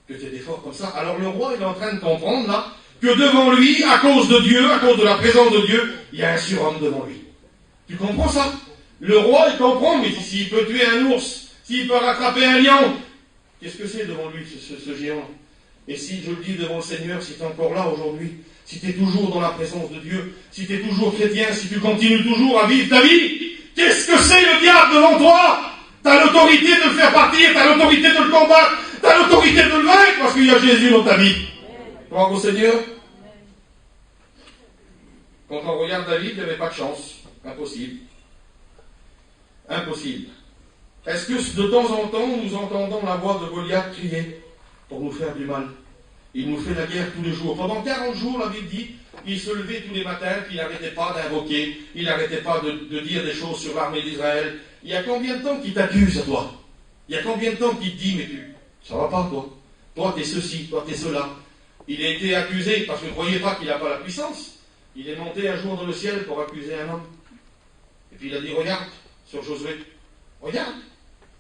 que tu étais fort comme ça. Alors le roi, il est en train de comprendre, là, que devant lui, à cause de Dieu, à cause de la présence de Dieu, il y a un surhomme devant lui. Tu comprends ça? Le roi, il comprend, mais s'il peut tuer un ours, s'il peut rattraper un lion, qu'est-ce que c'est devant lui, ce géant? Et si je le dis devant le Seigneur, si tu es encore là aujourd'hui, si tu es toujours dans la présence de Dieu, si tu es toujours chrétien, si tu continues toujours à vivre ta vie, qu'est-ce que c'est le diable devant toi? Tu as l'autorité de le faire partir, tu as l'autorité de le combattre, tu as l'autorité de le vaincre parce qu'il y a Jésus dans ta vie. Gloire au Seigneur. Quand on regarde David, il n'y avait pas de chance. Impossible. Impossible. Est-ce que de temps en temps, nous entendons la voix de Goliath crier pour nous faire du mal? Il nous fait la guerre tous les jours. Pendant 40 jours, la Bible dit, il se levait tous les matins, puis il n'arrêtait pas d'invoquer, il n'arrêtait pas de dire des choses sur l'armée d'Israël. Il y a combien de temps qu'il t'accuse à toi? Il y a combien de temps qu'il te dit, mais ça va pas, toi? Toi, t'es ceci, toi, t'es cela. Il a été accusé parce que ne croyez pas qu'il n'a pas la puissance. Il est monté un jour dans le ciel pour accuser un homme. Et puis il a dit, regarde, sur Josué, regarde,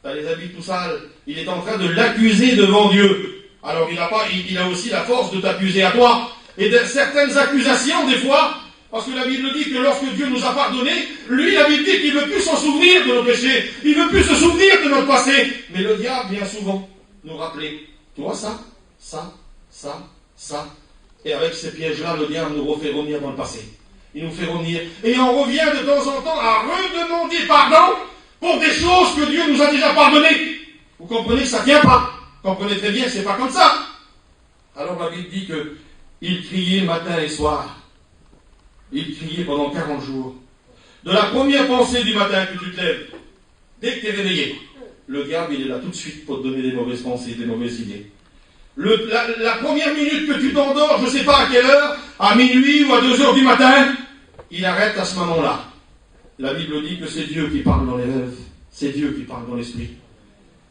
tu as les habits tout sales. Il est en train de l'accuser devant Dieu. Alors il a aussi la force de t'accuser à toi. Et de certaines accusations, des fois, parce que la Bible dit que lorsque Dieu nous a pardonné, lui, la Bible dit qu'il ne veut plus s'en souvenir de nos péchés. Il ne veut plus se souvenir de notre passé. Mais le diable vient souvent nous rappeler, toi ça, ça, ça, ça. Et avec ces pièges-là, le diable nous refait revenir dans le passé. Il nous fait revenir. Et on revient de temps en temps à redemander pardon pour des choses que Dieu nous a déjà pardonnées. Vous comprenez que ça ne tient pas. Vous comprenez très bien que ce n'est pas comme ça. Alors la Bible dit qu'il criait matin et soir. Il criait pendant 40 jours. De la première pensée du matin que tu te lèves, dès que tu es réveillé, le diable il est là tout de suite pour te donner des mauvaises pensées, des mauvaises idées. La première minute que tu t'endors, je ne sais pas à quelle heure, à minuit ou à 2 heures du matin, il arrête à ce moment-là. La Bible dit que c'est Dieu qui parle dans les rêves. C'est Dieu qui parle dans l'esprit.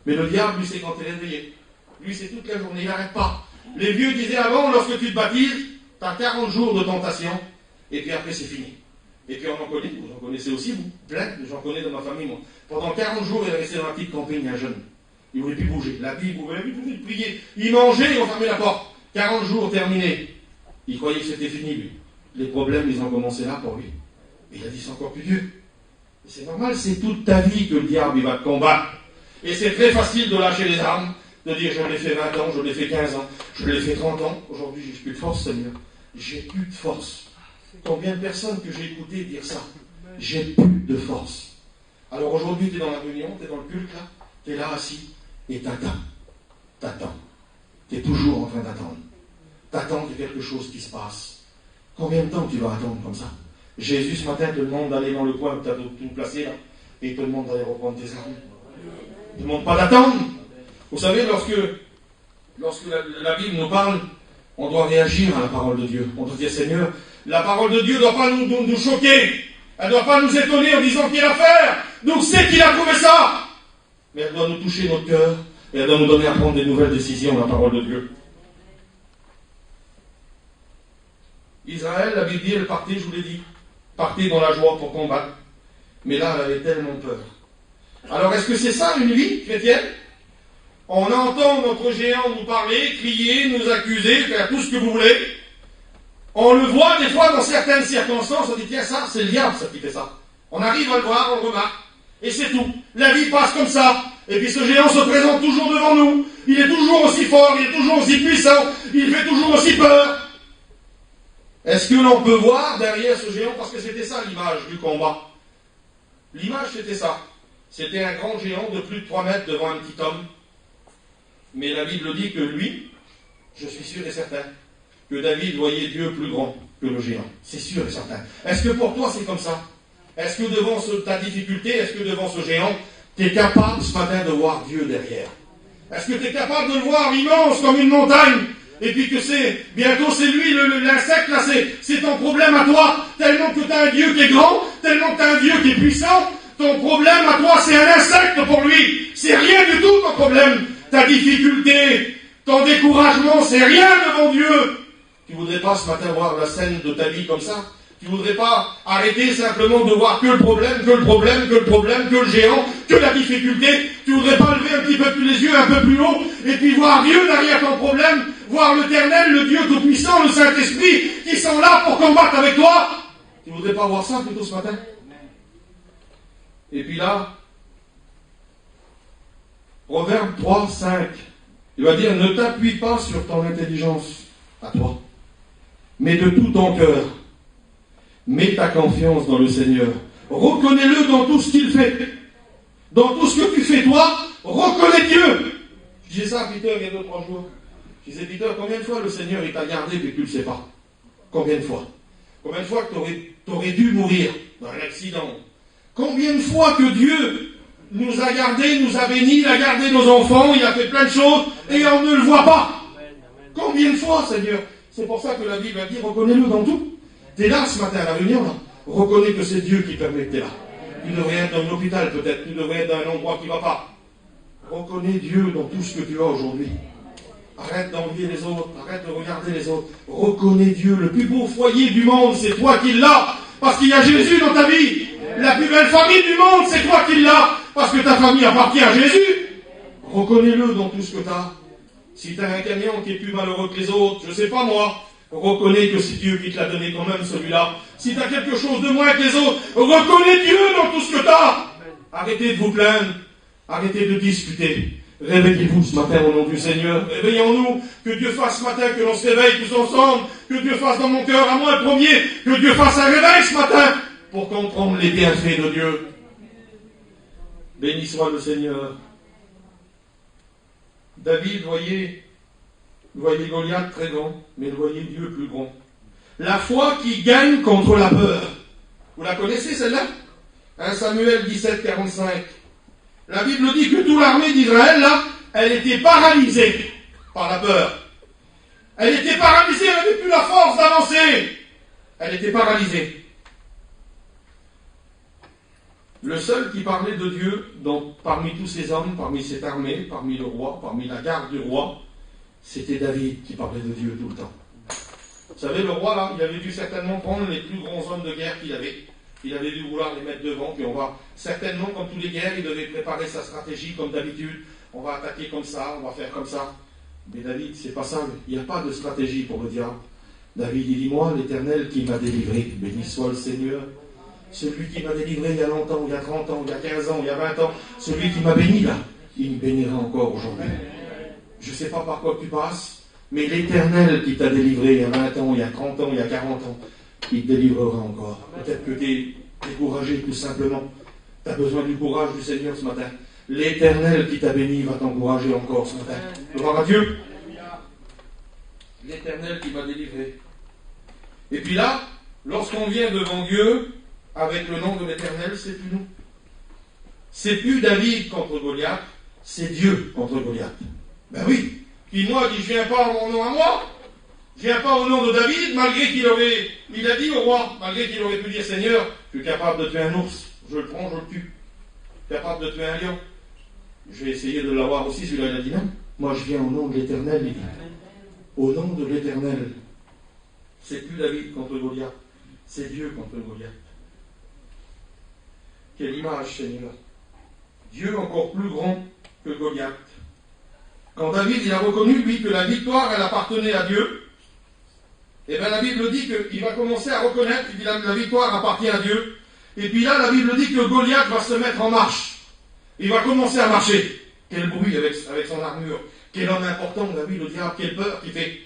Mais le diable, lui, c'est quand tu es réveillé. Lui, c'est toute la journée, il n'arrête pas. Les vieux disaient avant, lorsque tu te baptises, Tu as 40 jours de tentation, et puis après c'est fini. Et puis on en connaît, vous en connaissez aussi, vous, plein, j'en connais dans ma famille, moi. Pendant 40 jours, il est resté dans la petite campagne, un jeune. Il ne voulait plus bouger. La Bible, vous voulez plus prier. Il mangeait, ils ont fermé la porte. 40 jours terminés. Il croyait que c'était fini, lui. Les problèmes, ils ont commencé là pour lui. Et il a dit, c'est encore plus dur. Et c'est normal, c'est toute ta vie que le diable, il va te combattre. Et c'est très facile de lâcher les armes, de dire, je l'ai fait 20 ans, je l'ai fait 15 ans, je l'ai fait 30 ans. Aujourd'hui, j'ai plus de force, Seigneur. J'ai plus de force. Combien de personnes que j'ai écoutées dire ça? J'ai plus de force. Alors aujourd'hui, tu es dans la réunion, tu es dans le culte, là, tu es là assis, et t'attends. T'attends. Tu es toujours en train d'attendre. T'attends qu'il y ait quelque chose qui se passe. Combien de temps tu vas attendre comme ça? Jésus, ce matin, te demande d'aller dans le coin où tu as tout placé, là, et il te demande d'aller reprendre tes armes. Il ne te demande pas d'attendre. Vous savez, lorsque la Bible nous parle, on doit réagir à la parole de Dieu. On doit dire, Seigneur, la parole de Dieu ne doit pas nous choquer. Elle ne doit pas nous étonner en disant qu'il a affaire. Donc c'est qu'il a trouvé ça. Mais elle doit nous toucher notre cœur. Et elle doit nous donner à prendre des nouvelles décisions, la parole de Dieu. Israël, la Bible dit, elle partait, je vous l'ai dit. Partait dans la joie pour combattre. Mais là, elle avait tellement peur. Alors, est-ce que c'est ça une vie chrétienne? On entend notre géant nous parler, crier, nous accuser, faire tout ce que vous voulez. On le voit des fois dans certaines circonstances, on dit, tiens, ça, c'est le diable, ça qui fait ça. On arrive à le voir, on le remarque. Et c'est tout. La vie passe comme ça. Et puis ce géant se présente toujours devant nous. Il est toujours aussi fort, il est toujours aussi puissant, il fait toujours aussi peur. Est-ce que l'on peut voir derrière ce géant? Parce que c'était ça l'image du combat. L'image, c'était ça. C'était un grand géant de plus de 3 mètres devant un petit homme. Mais la Bible dit que lui, je suis sûr et certain, que David voyait Dieu plus grand que le géant. C'est sûr et certain. Est-ce que pour toi c'est comme ça? Est-ce que devant ta difficulté, est-ce que devant ce géant, tu es capable ce matin de voir Dieu derrière? Est-ce que tu es capable de le voir immense comme une montagne? Et puis que bientôt c'est lui, l'insecte là, c'est ton problème à toi, tellement que tu as un Dieu qui est grand, tellement que tu as un Dieu qui est puissant, ton problème à toi c'est un insecte pour lui. C'est rien du tout ton problème. Ta difficulté, ton découragement, c'est rien devant Dieu. Tu ne voudrais pas ce matin voir la scène de ta vie comme ça? Tu ne voudrais pas arrêter simplement de voir que le problème, que le problème, que le problème, que le géant, que la difficulté? Tu ne voudrais pas lever un petit peu plus les yeux, un peu plus haut, et puis voir Dieu derrière ton problème, voir l'Éternel, le Dieu Tout-Puissant, le Saint-Esprit, qui sont là pour combattre avec toi? Tu ne voudrais pas voir ça plutôt ce matin? Et puis là, Proverbe 3, 5, il va dire, ne t'appuie pas sur ton intelligence à toi, mais de tout ton cœur. Mets ta confiance dans le Seigneur. Reconnais-le dans tout ce qu'il fait. Dans tout ce que tu fais toi, reconnais Dieu. Je disais ça à Peter il y a 2-3 jours. Je disais, Peter, combien de fois le Seigneur il t'a gardé et que tu ne le sais pas? Combien de fois? Combien de fois que tu aurais dû mourir dans un accident? Combien de fois que Dieu nous a gardés, nous a bénis, il a gardé nos enfants, il a fait plein de choses, et on ne le voit pas? Combien de fois, Seigneur? C'est pour ça que la Bible a dit, reconnais-le dans tout. Tu es là ce matin à la réunion, là. Reconnais que c'est Dieu qui permet que tu es là. Tu devrais être dans un hôpital peut-être, tu devrais être dans un endroit qui ne va pas. Reconnais Dieu dans tout ce que tu as aujourd'hui. Arrête d'envier les autres, arrête de regarder les autres. Reconnais Dieu. Le plus beau foyer du monde, c'est toi qui l'as, parce qu'il y a Jésus dans ta vie. La plus belle famille du monde, c'est toi qui l'as, parce que ta famille appartient à Jésus. Reconnais-le dans tout ce que tu as. Si tu as un camion qui est plus malheureux que les autres, je ne sais pas moi, reconnais que c'est Dieu qui te l'a donné quand même celui-là. Si tu as quelque chose de moins que les autres, reconnais Dieu dans tout ce que tu as. Arrêtez de vous plaindre, arrêtez de discuter. Réveillez-vous ce matin au nom du Seigneur. Réveillons-nous. Que Dieu fasse ce matin que l'on se réveille tous ensemble. Que Dieu fasse dans mon cœur, à moi le premier, que Dieu fasse un réveil ce matin pour comprendre les bienfaits de Dieu. Béni soit le Seigneur. David, voyez Goliath très grand, mais voyez Dieu plus grand. La foi qui gagne contre la peur. Vous la connaissez celle-là? 1 Samuel 17, 45. La Bible dit que toute l'armée d'Israël, là, elle était paralysée par la peur. Elle était paralysée, elle n'avait plus la force d'avancer. Elle était paralysée. Le seul qui parlait de Dieu, parmi tous ces hommes, parmi cette armée, parmi le roi, parmi la garde du roi, c'était David qui parlait de Dieu tout le temps. Vous savez, le roi, là, il avait dû certainement prendre les plus grands hommes de guerre qu'il avait. Il avait dû vouloir les mettre devant, puis on va certainement, comme tous les guerres, il devait préparer sa stratégie comme d'habitude. On va attaquer comme ça, on va faire comme ça. Mais David, c'est pas ça. Il n'y a pas de stratégie pour le diable. David, il dit, moi, l'Éternel qui m'a délivré, béni soit le Seigneur. Celui qui m'a délivré il y a longtemps, il y a 30 ans, il y a 15 ans, il y a 20 ans, celui qui m'a béni là, il me bénira encore aujourd'hui. Je ne sais pas par quoi tu passes, mais l'Éternel qui t'a délivré il y a 20 ans, il y a 30 ans, il y a 40 ans, il te délivrera encore. Peut-être que tu es découragé tout simplement. Tu as besoin du courage du Seigneur ce matin. L'Éternel qui t'a béni va t'encourager encore ce matin. Gloire à Dieu. L'Éternel qui m'a délivré. Et puis là, lorsqu'on vient devant Dieu, avec le nom de l'Éternel, c'est plus nous. C'est plus David contre Goliath, c'est Dieu contre Goliath. Ben oui. Qui moi dit, je viens pas en mon nom à moi, je viens pas au nom de David, malgré il a dit au roi, malgré qu'il aurait pu dire, Seigneur, je suis capable de tuer un ours, je le prends, je le tue. Capable de tuer un lion. Je vais essayer de l'avoir aussi, celui-là il a dit non. Moi je viens au nom de l'Éternel, il dit. Au nom de l'Éternel. C'est plus David contre Goliath, c'est Dieu contre Goliath. Quelle image, Seigneur. Dieu encore plus grand que Goliath. Quand David il a reconnu, lui, que la victoire, elle appartenait à Dieu, et bien la Bible dit qu'il va commencer à reconnaître que la victoire appartient à Dieu. Et puis là, la Bible dit que Goliath va se mettre en marche. Il va commencer à marcher. Quel bruit avec son armure. Quel homme important, David, le diable, quelle peur qu'il fait.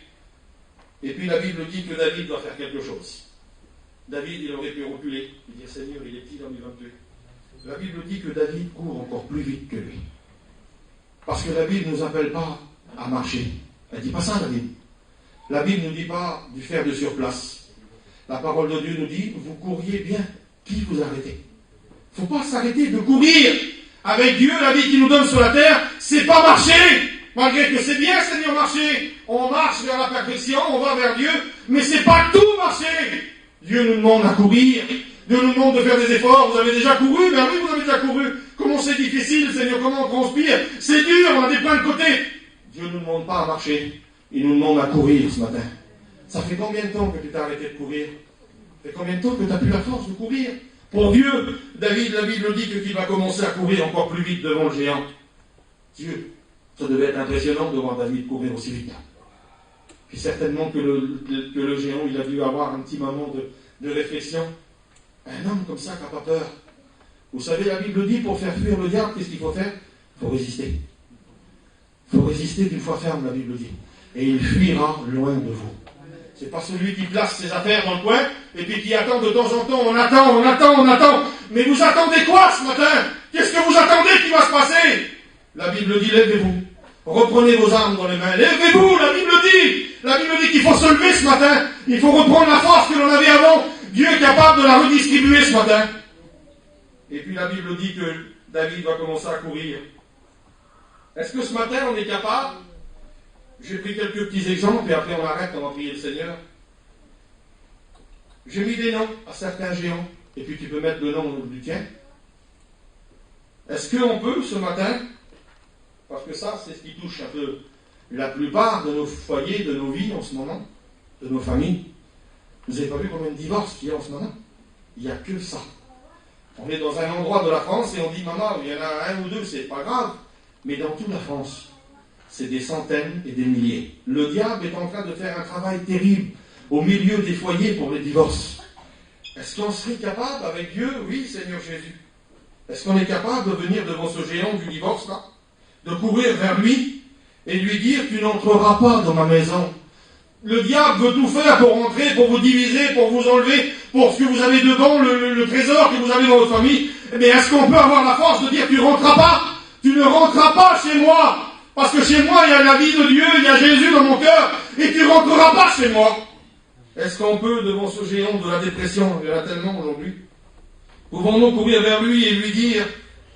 Et puis la Bible dit que David doit faire quelque chose. David, il aurait pu reculer. Il dit, Seigneur, il est petit, l'homme, il va me tuer. La Bible dit que David court encore plus vite que lui. Parce que la Bible ne nous appelle pas à marcher. Elle ne dit pas ça, la Bible. La Bible ne nous dit pas du faire de surplace. La parole de Dieu nous dit, vous courriez bien. Qui vous arrêtez? Il ne faut pas s'arrêter de courir. Avec Dieu, la vie qu'il nous donne sur la terre, c'est pas marcher. Malgré que c'est bien, Seigneur, marcher. On marche vers la perfection, on va vers Dieu, mais c'est pas tout marcher. Dieu nous demande à courir. Dieu nous demande de faire des efforts. Vous avez déjà couru? Ben oui, vous avez déjà couru. Comment c'est difficile, Seigneur, comment on transpire? C'est dur, on a des points de côté. Dieu ne nous demande pas à marcher. Il nous demande à courir ce matin. Ça fait combien de temps que tu t'es arrêté de courir? Ça fait combien de temps que tu n'as plus la force de courir? Pour Dieu, David, la Bible dit qu'il va commencer à courir encore plus vite devant le géant. Dieu, ça devait être impressionnant de voir David courir aussi vite. Puis certainement que le géant, il a dû avoir un petit moment de réflexion. Un homme comme ça qui n'a pas peur. Vous savez, la Bible dit, pour faire fuir le diable, qu'est-ce qu'il faut faire? Il faut résister. Il faut résister d'une foi ferme, la Bible dit. Et il fuira loin de vous. C'est pas celui qui place ses affaires dans le coin et puis qui attend de temps en temps. On attend. Mais vous attendez quoi ce matin? Qu'est-ce que vous attendez qui va se passer? La Bible dit, lèvez-vous. Reprenez vos armes dans les mains. Lèvez-vous, la Bible dit qu'il faut se lever ce matin. Il faut reprendre la force que l'on avait avant. Dieu est capable de la redistribuer ce matin. Et puis la Bible dit que David va commencer à courir. Est-ce que ce matin on est capable? J'ai pris quelques petits exemples et après on arrête, on va prier le Seigneur. J'ai mis des noms à certains géants et puis tu peux mettre le nom du tien. Est-ce qu'on peut ce matin, parce que ça c'est ce qui touche un peu la plupart de nos foyers, de nos vies en ce moment, de nos familles. Vous n'avez pas vu combien de divorces il y a en ce moment? Il n'y a que ça. On est dans un endroit de la France et on dit, maman, il y en a un ou deux, c'est pas grave. Mais dans toute la France, c'est des centaines et des milliers. Le diable est en train de faire un travail terrible au milieu des foyers pour les divorces. Est-ce qu'on serait capable avec Dieu? Oui, Seigneur Jésus. Est-ce qu'on est capable de venir devant ce géant du divorce là? De courir vers lui et lui dire, tu n'entreras pas dans ma maison. Le diable veut tout faire pour rentrer, pour vous diviser, pour vous enlever, pour ce que vous avez dedans, le trésor que vous avez dans votre famille. Mais est-ce qu'on peut avoir la force de dire, tu ne rentreras pas? Tu ne rentreras pas chez moi. Parce que chez moi, il y a la vie de Dieu, il y a Jésus dans mon cœur, et tu ne rentreras pas chez moi. Est-ce qu'on peut, devant ce géant de la dépression, il y en a tellement aujourd'hui, pouvons-nous courir vers lui et lui dire,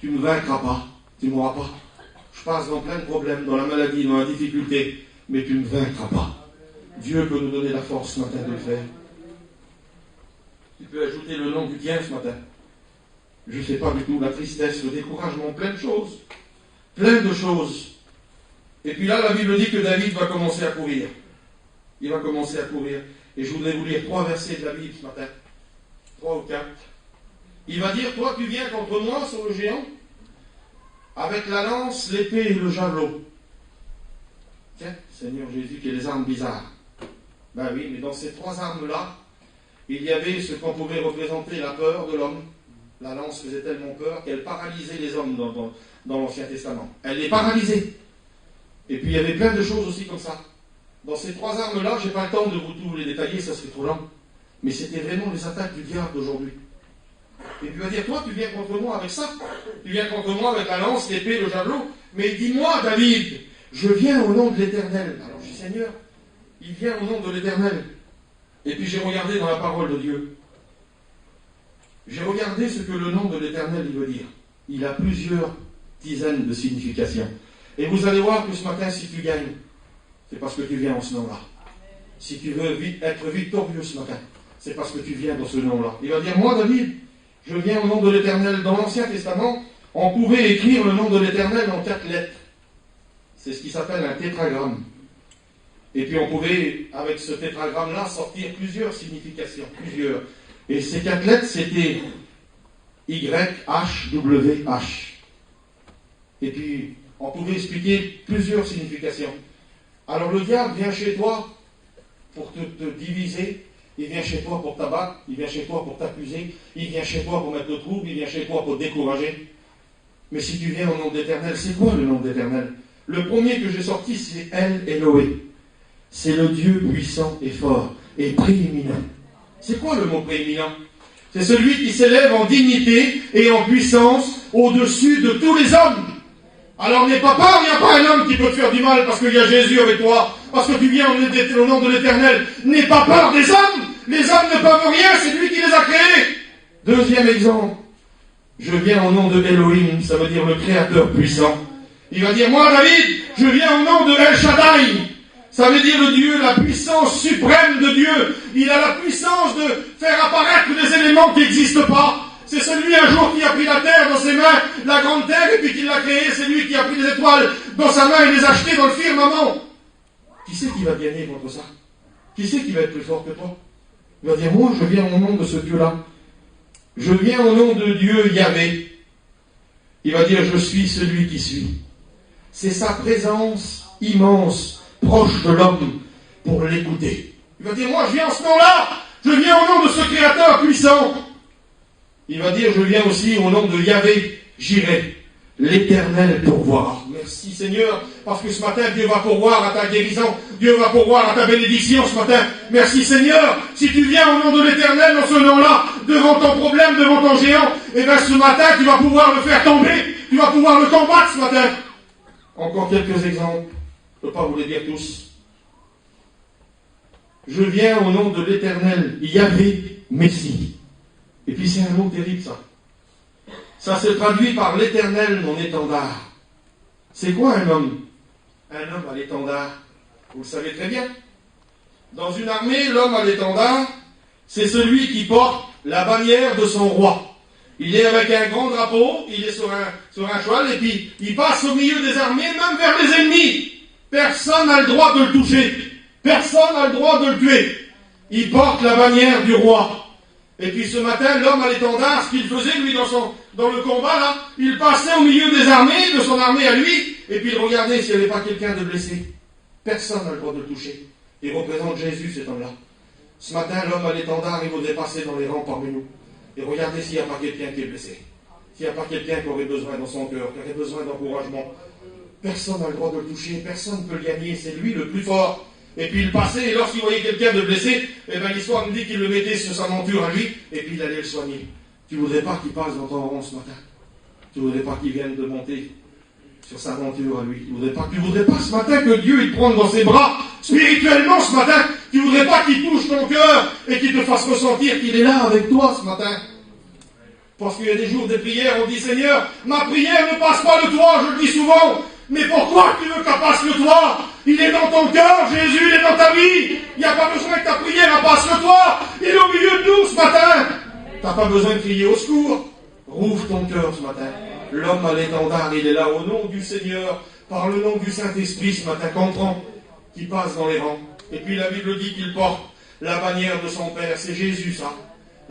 tu ne vaincras pas, tu ne mourras pas. Je passe dans plein de problèmes, dans la maladie, dans la difficulté, mais tu ne vaincras pas. Dieu peut nous donner la force ce matin de le faire. Tu peux ajouter le nom du tien ce matin. Je ne sais pas du tout, la tristesse, le découragement, plein de choses. Plein de choses. Et puis là, la Bible dit que David va commencer à courir. Il va commencer à courir. Et je voudrais vous lire 3 versets de la Bible ce matin. 3 ou 4. Il va dire, toi tu viens contre moi sur le géant, avec la lance, l'épée et le javelot. Tiens, Seigneur Jésus, qui est les armes bizarres. Ben oui, mais dans ces 3 armes-là, il y avait ce qu'on pouvait représenter la peur de l'homme. La lance faisait tellement peur qu'elle paralysait les hommes dans l'Ancien Testament. Elle les paralysait. Et puis il y avait plein de choses aussi comme ça. Dans ces 3 armes-là, je n'ai pas le temps de vous tous les détailler, ça serait trop long. Mais c'était vraiment les attaques du diable d'aujourd'hui. Et puis il va dire, toi tu viens contre moi avec ça. Tu viens contre moi avec la lance, l'épée, le javelot. Mais dis-moi, David, je viens au nom de l'Éternel. Alors je dis, Seigneur, il vient au nom de l'Éternel. Et puis j'ai regardé dans la parole de Dieu. J'ai regardé ce que le nom de l'Éternel il veut dire. Il a plusieurs dizaines de significations. Et vous allez voir que ce matin, si tu gagnes, c'est parce que tu viens en ce nom-là. Si tu veux être victorieux ce matin, c'est parce que tu viens dans ce nom-là. Il va dire, moi David, je viens au nom de l'Éternel. Dans l'Ancien Testament, on pouvait écrire le nom de l'Éternel en 4 lettres. C'est ce qui s'appelle un tétragramme. Et puis on pouvait, avec ce tétragramme-là, sortir plusieurs significations. Plusieurs. Et ces 4 lettres, c'était YHWH. Et puis, on pouvait expliquer plusieurs significations. Alors le diable vient chez toi pour te diviser, il vient chez toi pour t'abattre, il vient chez toi pour t'accuser, il vient chez toi pour mettre le trouble, il vient chez toi pour te décourager. Mais si tu viens au nom d'Éternel, c'est quoi le nom d'Éternel? Le premier que j'ai sorti, c'est El Eloé. C'est le Dieu puissant et fort et prééminent. C'est quoi le mot prééminent? C'est celui qui s'élève en dignité et en puissance au-dessus de tous les hommes. Alors n'aie pas peur, il n'y a pas un homme qui peut te faire du mal parce qu'il y a Jésus avec toi, parce que tu viens au nom de l'Éternel. N'aie pas peur des hommes. Les hommes ne peuvent rien, c'est lui qui les a créés. Deuxième exemple, je viens au nom de Elohim, ça veut dire le Créateur puissant. Il va dire, moi David, je viens au nom de El Shaddai. Ça veut dire le Dieu, la puissance suprême de Dieu. Il a la puissance de faire apparaître des éléments qui n'existent pas. C'est celui un jour qui a pris la terre dans ses mains, la grande terre, et puis qui l'a créée. C'est lui qui a pris les étoiles dans sa main et les a jetées dans le firmament. Qui c'est qui va gagner contre ça? Qui c'est qui va être plus fort que toi? Il va dire, moi je viens au nom de ce Dieu-là. Je viens au nom de Dieu Yahvé. Il va dire, je suis celui qui suis. C'est sa présence immense, proche de l'homme, pour l'écouter. Il va dire, moi je viens en ce nom-là. Je viens au nom de ce Créateur puissant. Il va dire, je viens aussi au nom de Yahvé, Jireh, l'Éternel pourvoira. Merci Seigneur, parce que ce matin, Dieu va pourvoir à ta guérison, Dieu va pourvoir à ta bénédiction ce matin. Merci Seigneur, si tu viens au nom de l'Éternel dans ce nom-là, devant ton problème, devant ton géant, et bien ce matin, tu vas pouvoir le faire tomber, tu vas pouvoir le combattre ce matin. Encore quelques exemples, je ne peux pas vous les dire tous. Je viens au nom de l'Éternel, Yahvé, Messie. Et puis c'est un mot terrible ça. Ça se traduit par l'Éternel, mon étendard. C'est quoi un homme? Un homme à l'étendard. Vous le savez très bien. Dans une armée, l'homme à l'étendard, c'est celui qui porte la bannière de son roi. Il est avec un grand drapeau, il est sur un cheval, et puis il passe au milieu des armées, même vers les ennemis. Personne n'a le droit de le toucher. Personne n'a le droit de le tuer. Il porte la bannière du roi. Et puis ce matin, l'homme à l'étendard, ce qu'il faisait, lui, dans le combat, là, il passait au milieu des armées, de son armée à lui, et puis il regardait s'il n'y avait pas quelqu'un de blessé. Personne n'a le droit de le toucher. Il représente Jésus, cet homme-là. Ce matin, l'homme à l'étendard, il voudrait passer dans les rangs parmi nous. Et regardez s'il n'y a pas quelqu'un qui est blessé. S'il n'y a pas quelqu'un qui aurait besoin dans son cœur, qui aurait besoin d'encouragement. Personne n'a le droit de le toucher, personne ne peut le gagner, c'est lui le plus fort. Et puis il passait, et lorsqu'il voyait quelqu'un de blessé, eh bien l'histoire nous dit qu'il le mettait sur sa monture à lui, et puis il allait le soigner. Tu ne voudrais pas qu'il passe dans ton rang ce matin? Tu ne voudrais pas qu'il vienne te monter sur sa monture à lui? Tu ne voudrais pas ce matin que Dieu il te prenne dans ses bras, spirituellement ce matin? Tu ne voudrais pas qu'il touche ton cœur, et qu'il te fasse ressentir qu'il est là avec toi ce matin? Parce qu'il y a des jours de prière, on dit, Seigneur, ma prière ne passe pas le toit, je le dis souvent. Mais pourquoi tu veux qu'elle passe le toit? Il est dans ton cœur, Jésus, il est dans ta vie. Il n'y a pas besoin que ta prière passe le toit. Il est au milieu de nous ce matin. Tu n'as pas besoin de crier au secours. Rouvre ton cœur ce matin. L'homme à l'étendard, il est là au nom du Seigneur, par le nom du Saint-Esprit ce matin, comprends, qui passe dans les rangs. Et puis la Bible dit qu'il porte la bannière de son Père. C'est Jésus, ça.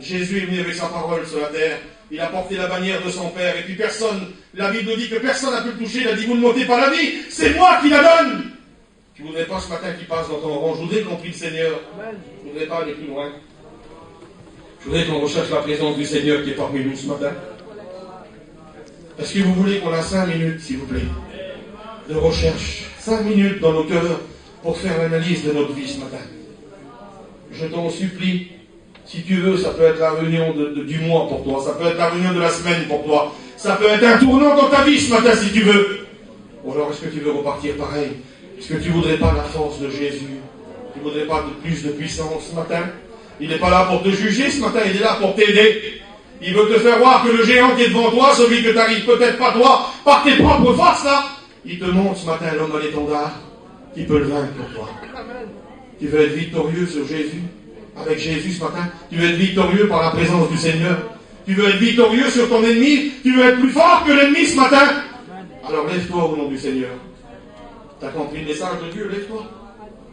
Jésus est venu avec sa parole sur la terre. Il a porté la bannière de son Père. Et puis personne, la Bible nous dit que personne n'a pu le toucher. Il a dit, vous ne m'ôtez pas la vie, c'est moi qui la donne. Tu ne voudrais pas ce matin qu'il passe dans ton rang. Je voudrais qu'on prie le Seigneur. Je ne voudrais pas aller plus loin. Je voudrais qu'on recherche la présence du Seigneur qui est parmi nous ce matin. Est-ce que vous voulez qu'on a 5 minutes, s'il vous plaît, de recherche, 5 minutes dans nos cœurs pour faire l'analyse de notre vie ce matin? Je t'en supplie, si tu veux, ça peut être la réunion du mois pour toi, ça peut être la réunion de la semaine pour toi, ça peut être un tournant dans ta vie ce matin si tu veux. Ou alors est-ce que tu veux repartir pareil? Est-ce que tu ne voudrais pas la force de Jésus? Tu ne voudrais pas plus de puissance ce matin? Il n'est pas là pour te juger ce matin, il est là pour t'aider. Il veut te faire voir que le géant qui est devant toi, celui que tu n'arrives peut-être pas toi, par tes propres forces là, il te montre ce matin l'homme à l'étendard qui peut le vaincre pour toi. Tu veux être victorieux sur Jésus, avec Jésus ce matin. Tu veux être victorieux par la présence du Seigneur. Tu veux être victorieux sur ton ennemi. Tu veux être plus fort que l'ennemi ce matin. Alors lève-toi au nom du Seigneur. Tu as compris le message de Dieu, lève-toi.